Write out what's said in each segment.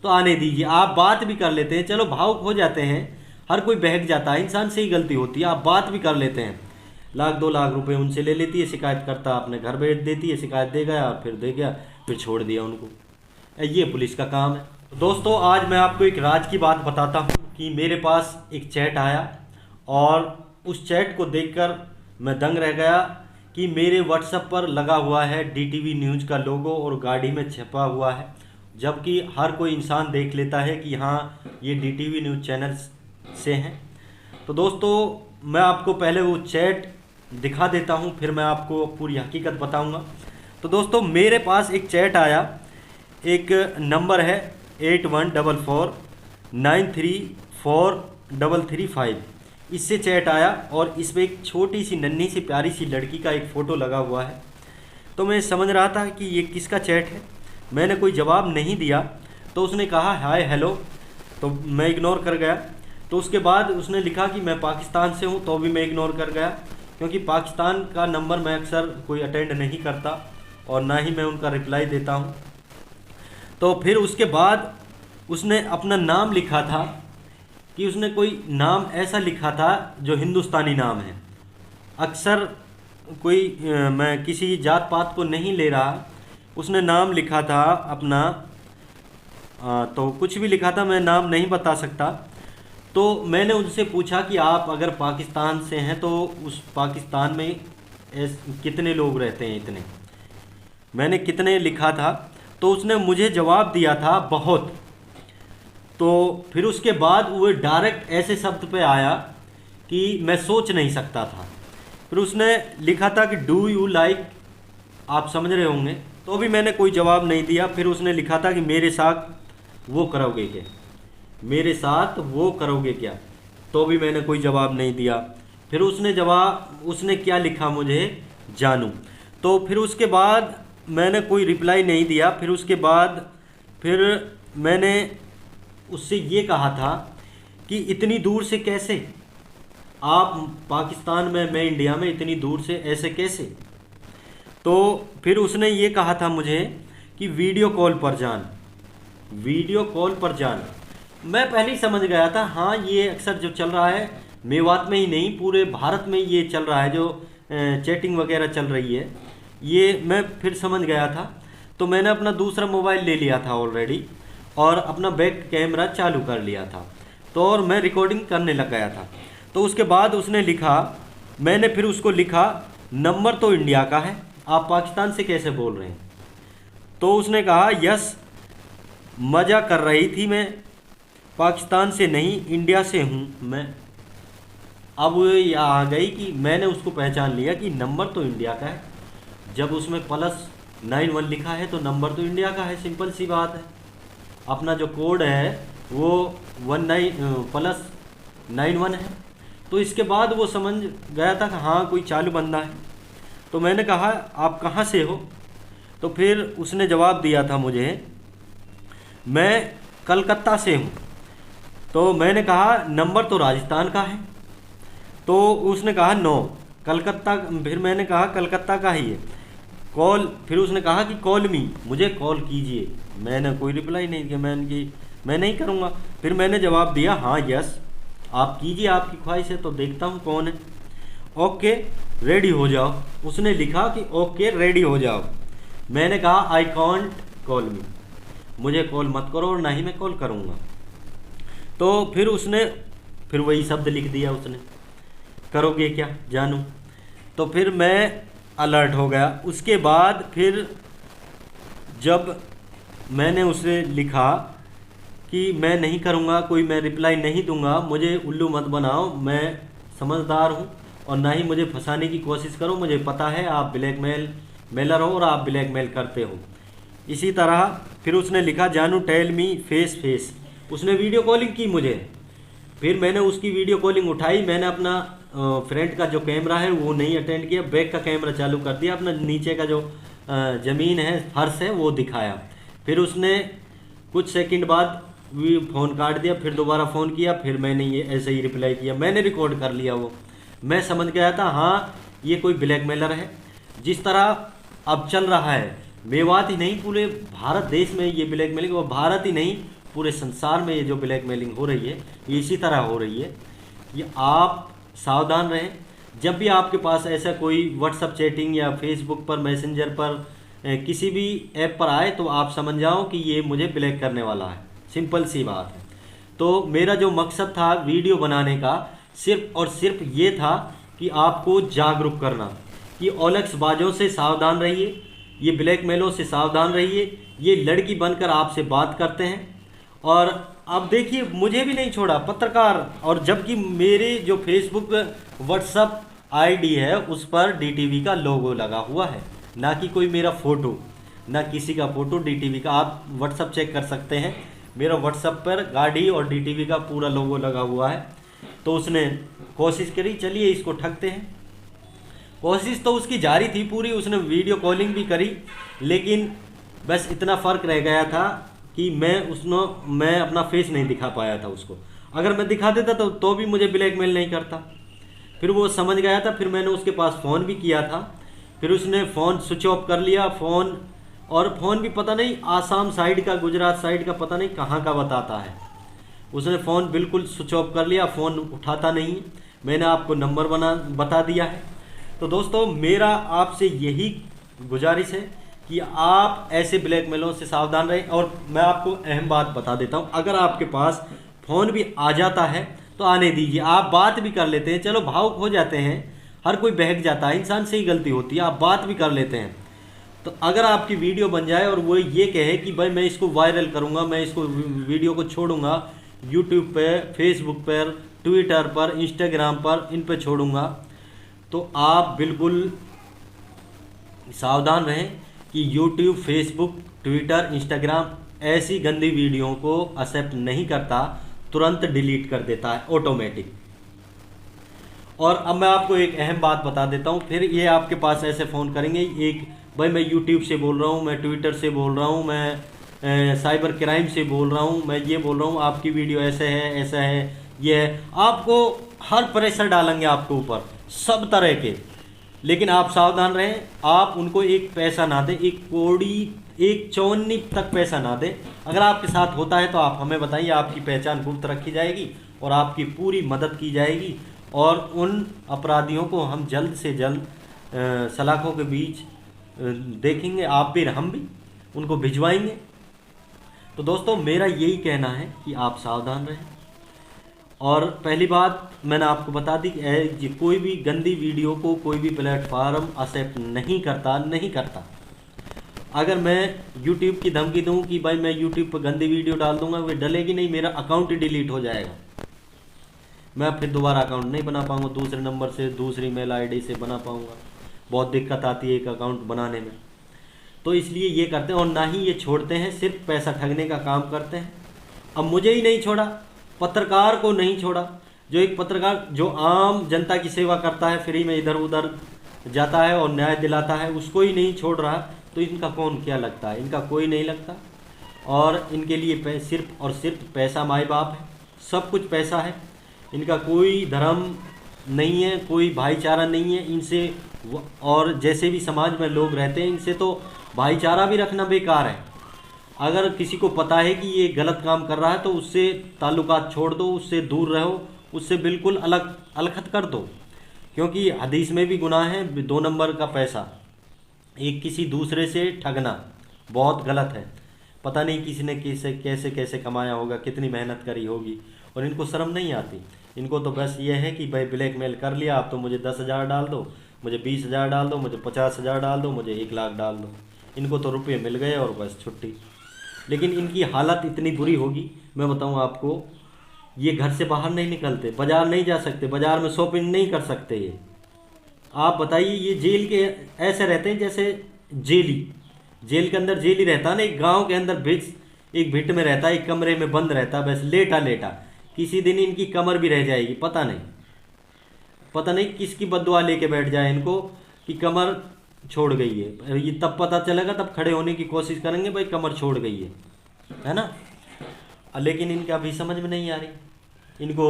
तो आने दीजिए, आप बात भी कर लेते हैं, चलो भावुक हो जाते हैं, हर कोई बहक जाता है, इंसान से ही गलती होती है, आप बात भी कर लेते हैं। 1-2 लाख रुपए उनसे ले लेती है, शिकायत करता अपने घर भेज देती है, शिकायत दे गया और फिर दे गया, फिर छोड़ दिया उनको। ये पुलिस का काम है। तो दोस्तों आज मैं आपको एक राज की बात बताता हूँ कि मेरे पास एक चैट आया और उस चैट को देखकर मैं दंग रह गया कि मेरे व्हाट्सएप पर लगा हुआ है डीटीवी न्यूज़ का लोगो और गाड़ी में छपा हुआ है, जबकि हर कोई इंसान देख लेता है कि हाँ ये डीटीवी न्यूज़ चैनल से हैं। तो दोस्तों मैं आपको पहले वो चैट दिखा देता हूँ, फिर मैं आपको पूरी हकीकत बताऊँगा। तो दोस्तों मेरे पास एक चैट आया, एक नंबर है 8144934335, इससे चैट आया और इस पर एक छोटी सी नन्ही सी प्यारी सी लड़की का एक फ़ोटो लगा हुआ है। तो मैं समझ रहा था कि ये किसका चैट है, मैंने कोई जवाब नहीं दिया। तो उसने कहा हाय हेलो, तो मैं इग्नोर कर गया। तो उसके बाद उसने लिखा कि मैं पाकिस्तान से हूँ, तो भी मैं इग्नोर कर गया, क्योंकि पाकिस्तान का नंबर मैं अक्सर कोई अटेंड नहीं करता और ना ही मैं उनका रिप्लाई देता हूँ। तो फिर उसके बाद उसने अपना नाम लिखा था कि उसने कोई नाम ऐसा लिखा था जो हिंदुस्तानी नाम है। अक्सर कोई मैं किसी जात पात को नहीं ले रहा, उसने नाम लिखा था अपना, तो कुछ भी लिखा था, मैं नाम नहीं बता सकता। तो मैंने उनसे पूछा कि आप अगर पाकिस्तान से हैं तो उस पाकिस्तान में कितने लोग रहते हैं, इतने, मैंने कितने लिखा था। तो उसने मुझे जवाब दिया था बहुत। तो फिर उसके बाद वो डायरेक्ट ऐसे शब्द पे आया कि मैं सोच नहीं सकता था। फिर उसने लिखा था कि डू यू लाइक, आप समझ रहे होंगे, तो भी मैंने कोई जवाब नहीं दिया। फिर उसने लिखा था कि मेरे साथ वो करोगे क्या, मेरे साथ वो करोगे क्या, तो भी मैंने कोई जवाब नहीं दिया। फिर उसने क्या लिखा मुझे, जानू। तो फिर उसके बाद मैंने कोई रिप्लाई नहीं दिया। फिर उसके बाद फिर मैंने उससे ये कहा था कि इतनी दूर से कैसे, आप पाकिस्तान में, मैं इंडिया में, इतनी दूर से ऐसे कैसे। तो फिर उसने ये कहा था मुझे कि वीडियो कॉल पर जान, वीडियो कॉल पर जान। मैं पहले ही समझ गया था, हाँ ये अक्सर जो चल रहा है, मेवात में ही नहीं पूरे भारत में ये चल रहा है, जो चैटिंग वगैरह चल रही है, ये मैं फिर समझ गया था। तो मैंने अपना दूसरा मोबाइल ले लिया था ऑलरेडी और अपना बैक कैमरा चालू कर लिया था, तो और मैं रिकॉर्डिंग करने लग गया था। तो उसके बाद उसने लिखा, मैंने फिर उसको लिखा नंबर तो इंडिया का है, आप पाकिस्तान से कैसे बोल रहे हैं। तो उसने कहा यस, मज़ा कर रही थी मैं, पाकिस्तान से नहीं इंडिया से हूँ मैं। अब ये आ गई कि मैंने उसको पहचान लिया कि नंबर तो इंडिया का है, जब उसमें +91 लिखा है तो नंबर तो इंडिया का है, सिंपल सी बात है। अपना जो कोड है वो 19+91 है। तो इसके बाद वो समझ गया था कि हाँ कोई चालू बंदा है। तो मैंने कहा आप कहाँ से हो। तो फिर उसने जवाब दिया था मुझे, मैं कलकत्ता से हूँ। तो मैंने कहा नंबर तो राजस्थान का है। तो उसने कहा नो, कलकत्ता। फिर मैंने कहा कलकत्ता का ही है, कॉल। फिर उसने कहा कि कॉल मी, मुझे कॉल कीजिए। मैंने कोई रिप्लाई नहीं किया, मैं नहीं करूँगा। फिर मैंने जवाब दिया हाँ यस आप कीजिए, आपकी ख्वाहिश है, तो देखता हूँ कौन है। ओके रेडी हो जाओ। उसने लिखा कि ओके रेडी हो जाओ। मैंने कहा आई कॉन्ट कॉल मी, मुझे कॉल मत करो और ना ही मैं कॉल करूँगा। तो फिर उसने फिर वही शब्द लिख दिया उसने, करोगे क्या जानू। तो फिर मैं अलर्ट हो गया। उसके बाद फिर जब मैंने उसे लिखा कि मैं नहीं करूँगा, कोई मैं रिप्लाई नहीं दूंगा, मुझे उल्लू मत बनाओ, मैं समझदार हूँ और ना ही मुझे फंसाने की कोशिश करो, मुझे पता है आप मेलर हो और आप ब्लैकमेल करते हो। इसी तरह फिर उसने लिखा जानू टेल मी फेस फेस। उसने वीडियो कॉलिंग की मुझे। फिर मैंने उसकी वीडियो कॉलिंग उठाई, मैंने अपना फ्रंट का जो कैमरा है वो नहीं अटेंड किया, बैक का कैमरा चालू कर दिया, अपना नीचे का जो ज़मीन है, फर्श है, वो दिखाया। फिर उसने कुछ सेकंड बाद भी फ़ोन काट दिया, फिर दोबारा फ़ोन किया, फिर मैंने ये ऐसे ही रिप्लाई किया, मैंने रिकॉर्ड कर लिया वो। मैं समझ गया था हाँ ये कोई ब्लैकमेलर है। जिस तरह अब चल रहा है, मेवात ही नहीं पूरे भारत देश में ये ब्लैकमेलिंग, और भारत ही नहीं पूरे संसार में ये जो ब्लैकमेलिंग हो रही है ये इसी तरह हो रही है। ये आप सावधान रहें। जब भी आपके पास ऐसा कोई व्हाट्सअप चैटिंग या फेसबुक पर मैसेंजर पर किसी भी ऐप पर आए तो आप समझ जाओ कि ये मुझे ब्लैक करने वाला है। सिंपल सी बात है। तो मेरा जो मकसद था वीडियो बनाने का सिर्फ और सिर्फ ये था कि आपको जागरूक करना कि ओलक्सबाजों से सावधान रहिए, ये ब्लैकमेलों से सावधान रहिए। ये लड़की बनकर आपसे बात करते हैं। और अब देखिए मुझे भी नहीं छोड़ा पत्रकार, और जबकि मेरे जो फेसबुक व्हाट्सअप आईडी है उस पर डीटीवी का लोगो लगा हुआ है, ना कि कोई मेरा फ़ोटो, ना किसी का फ़ोटो डीटीवी का। आप व्हाट्सअप चेक कर सकते हैं, मेरा व्हाट्सअप पर गाड़ी और डीटीवी का पूरा लोगो लगा हुआ है। तो उसने कोशिश करी, चलिए इसको ठगते हैं। कोशिश तो उसकी जारी थी पूरी, उसने वीडियो कॉलिंग भी करी, लेकिन बस इतना फ़र्क रह गया था कि मैं अपना फेस नहीं दिखा पाया था उसको। अगर मैं दिखा देता तो भी मुझे ब्लैकमेल नहीं करता। फिर वो समझ गया था। फिर मैंने उसके पास फ़ोन भी किया था, फिर उसने फ़ोन स्विच ऑफ कर लिया। फ़ोन भी पता नहीं आसाम साइड का, गुजरात साइड का, पता नहीं कहाँ का बताता है। उसने फ़ोन बिल्कुल स्विच ऑफ कर लिया, फ़ोन उठाता नहीं। मैंने आपको नंबर बता दिया है। तो दोस्तों मेरा आपसे यही गुजारिश है कि आप ऐसे ब्लैकमेलों से सावधान रहें। और मैं आपको अहम बात बता देता हूं, अगर आपके पास फ़ोन भी आ जाता है तो आने दीजिए। आप बात भी कर लेते हैं, चलो भावुक हो जाते हैं, हर कोई बहक जाता है, इंसान से ही गलती होती है, आप बात भी कर लेते हैं। तो अगर आपकी वीडियो बन जाए और वो ये कहे कि भाई मैं इसको वायरल करूँगा, मैं इसको वीडियो को छोड़ूंगा यूट्यूब पे, फेसबुक पर, ट्विटर पर, इंस्टाग्राम पर, इन पर छोड़ूंगा, तो आप बिल्कुल सावधान रहें कि यूट्यूब, फेसबुक, ट्विटर, इंस्टाग्राम ऐसी गंदी वीडियो को एक्सेप्ट नहीं करता, तुरंत डिलीट कर देता है ऑटोमेटिक। और अब मैं आपको एक अहम बात बता देता हूँ। फिर ये आपके पास ऐसे फ़ोन करेंगे, एक भाई मैं यूट्यूब से बोल रहा हूँ, मैं ट्विटर से बोल रहा हूँ, मैं साइबर क्राइम से बोल रहा हूँ, मैं ये बोल रहा हूँ, आपकी वीडियो ऐसे है, ऐसा है, ये है। आपको हर प्रेशर डालेंगे आपके ऊपर, सब तरह के। लेकिन आप सावधान रहें, आप उनको एक पैसा ना दें, एक कौड़ी, एक चौनी तक पैसा ना दें। अगर आपके साथ होता है तो आप हमें बताइए, आपकी पहचान गुप्त रखी जाएगी और आपकी पूरी मदद की जाएगी। और उन अपराधियों को हम जल्द से जल्द सलाखों के बीच देखेंगे, आप भी हम भी उनको भिजवाएंगे। तो दोस्तों मेरा यही कहना है कि आप सावधान रहें। और पहली बात मैंने आपको बता दी कि कोई भी गंदी वीडियो को कोई भी प्लेटफार्म एक्सेप्ट नहीं करता। अगर मैं यूट्यूब की धमकी दूं कि भाई मैं यूट्यूब पर गंदी वीडियो डाल दूंगा, वो डलेगी नहीं, मेरा अकाउंट ही डिलीट हो जाएगा। मैं फिर दोबारा अकाउंट नहीं बना पाऊंगा, दूसरे नंबर से, दूसरी मेल आईडी से बना पाऊंगा। बहुत दिक्कत आती है एक अकाउंट बनाने में। तो इसलिए ये करते हैं, और ना ही ये छोड़ते हैं, सिर्फ पैसा ठगने का काम करते हैं। अब मुझे ही नहीं छोड़ा, पत्रकार को नहीं छोड़ा, जो एक पत्रकार जो आम जनता की सेवा करता है, फ्री में इधर उधर जाता है और न्याय दिलाता है, उसको ही नहीं छोड़ रहा, तो इनका कौन क्या लगता है? इनका कोई नहीं लगता। और इनके लिए सिर्फ और सिर्फ पैसा माई बाप है, सब कुछ पैसा है। इनका कोई धर्म नहीं है, कोई भाईचारा नहीं है इनसे। और जैसे भी समाज में लोग रहते हैं, इनसे तो भाईचारा भी रखना बेकार है। अगर किसी को पता है कि ये गलत काम कर रहा है तो उससे ताल्लुकात छोड़ दो, उससे दूर रहो, उससे बिल्कुल अलग कर दो। क्योंकि हदीस में भी गुनाह है 2 नंबर का पैसा, एक किसी दूसरे से ठगना बहुत गलत है। पता नहीं किसी ने कैसे कैसे कमाया होगा, कितनी मेहनत करी होगी, और इनको शर्म नहीं आती। इनको तो बस ये है कि भाई ब्लैकमेल कर लिया, आप तो मुझे 10,000 डाल दो, मुझे 20,000 डाल दो, मुझे 50,000 डाल दो, मुझे 1 लाख डाल दो। इनको तो रुपये मिल गए और बस छुट्टी। लेकिन इनकी हालत इतनी बुरी होगी, मैं बताऊं आपको, ये घर से बाहर नहीं निकलते, बाज़ार नहीं जा सकते, बाज़ार में शॉपिंग नहीं कर सकते। ये आप बताइए, ये जेल के ऐसे रहते हैं जैसे जेल के अंदर जेली रहता है ना, एक गांव के अंदर एक भिट में रहता है, एक कमरे में बंद रहता है, बस लेटा। किसी दिन इनकी कमर भी रह जाएगी, पता नहीं किसकी बद्दुआ लेके बैठ जाए इनको कि कमर छोड़ गई है। ये तब पता चलेगा, तब खड़े होने की कोशिश करेंगे, भाई कमर छोड़ गई है ना। लेकिन इनका अभी समझ में नहीं आ रही। इनको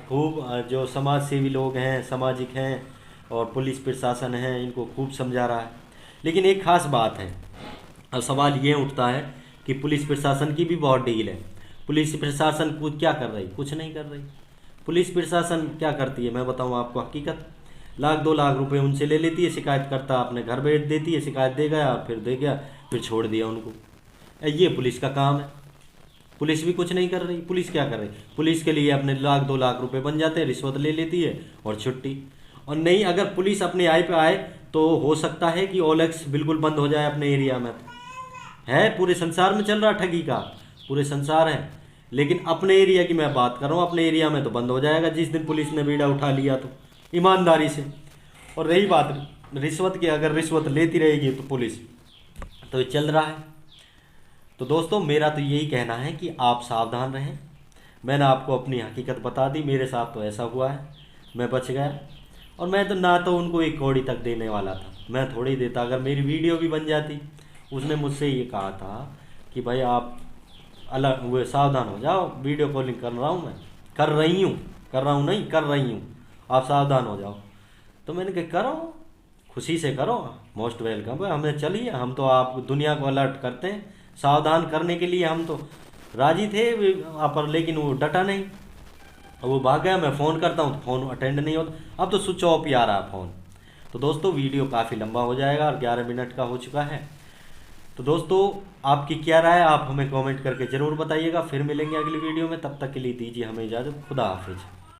खूब जो समाज सेवी लोग हैं, सामाजिक हैं और पुलिस प्रशासन है, इनको खूब समझा रहा है। लेकिन एक ख़ास बात है, अब सवाल ये उठता है कि पुलिस प्रशासन की भी बहुत ढील है। पुलिस प्रशासन कुछ क्या कर रही? कुछ नहीं कर रही। पुलिस प्रशासन क्या करती है, मैं बताऊं आपको हकीकत। लाख 2 लाख रुपए उनसे ले लेती है, शिकायत करता अपने घर भेज देती है, शिकायत दे गया और फिर दे गया, फिर छोड़ दिया उनको। ये पुलिस का काम है। पुलिस भी कुछ नहीं कर रही। पुलिस क्या कर रही? पुलिस के लिए अपने लाख 2 लाख रुपए बन जाते हैं, रिश्वत ले लेती है और छुट्टी। और नहीं, अगर पुलिस अपने आय पे आए तो हो सकता है कि OLX बिल्कुल बंद हो जाए अपने एरिया में। तो है, पूरे संसार में चल रहा ठगी का, पूरे संसार है। लेकिन अपने एरिया की मैं बात कर रहा हूँ, अपने एरिया में तो बंद हो जाएगा जिस दिन पुलिस ने बीड़ा उठा लिया तो, ईमानदारी से। और रही बात रिश्वत की, अगर रिश्वत लेती रहेगी तो पुलिस, तो ये चल रहा है। तो दोस्तों मेरा तो यही कहना है कि आप सावधान रहें। मैंने आपको अपनी हकीकत बता दी, मेरे साथ तो ऐसा हुआ है, मैं बच गया। और मैं तो ना तो उनको 1 कौड़ी तक देने वाला था, मैं थोड़ी देता, अगर मेरी वीडियो भी बन जाती। उसने मुझसे ये कहा था कि भाई आप अलग वो सावधान हो जाओ, वीडियो कॉलिंग कर रहा हूँ, मैं कर रही हूँ, कर रहा हूँ नहीं, कर रही हूँ, आप सावधान हो जाओ। तो मैंने कहा करो, खुशी से करो, मोस्ट वेलकम है। हमें चलिए, हम तो आप दुनिया को अलर्ट करते हैं, सावधान करने के लिए हम तो राजी थे पर, लेकिन वो डटा नहीं, वो भाग गया। मैं फ़ोन करता हूँ तो फ़ोन अटेंड नहीं होता, अब तो स्विच ऑफ ही आ रहा है फ़ोन। तो दोस्तों वीडियो काफ़ी लंबा हो जाएगा और 11 मिनट का हो चुका है। तो दोस्तों आपकी क्या राय है, आप हमें कमेंट करके ज़रूर बताइएगा। फिर मिलेंगे अगली वीडियो में, तब तक के लिए दीजिए हमें इजाज़त। खुदा हाफिज़।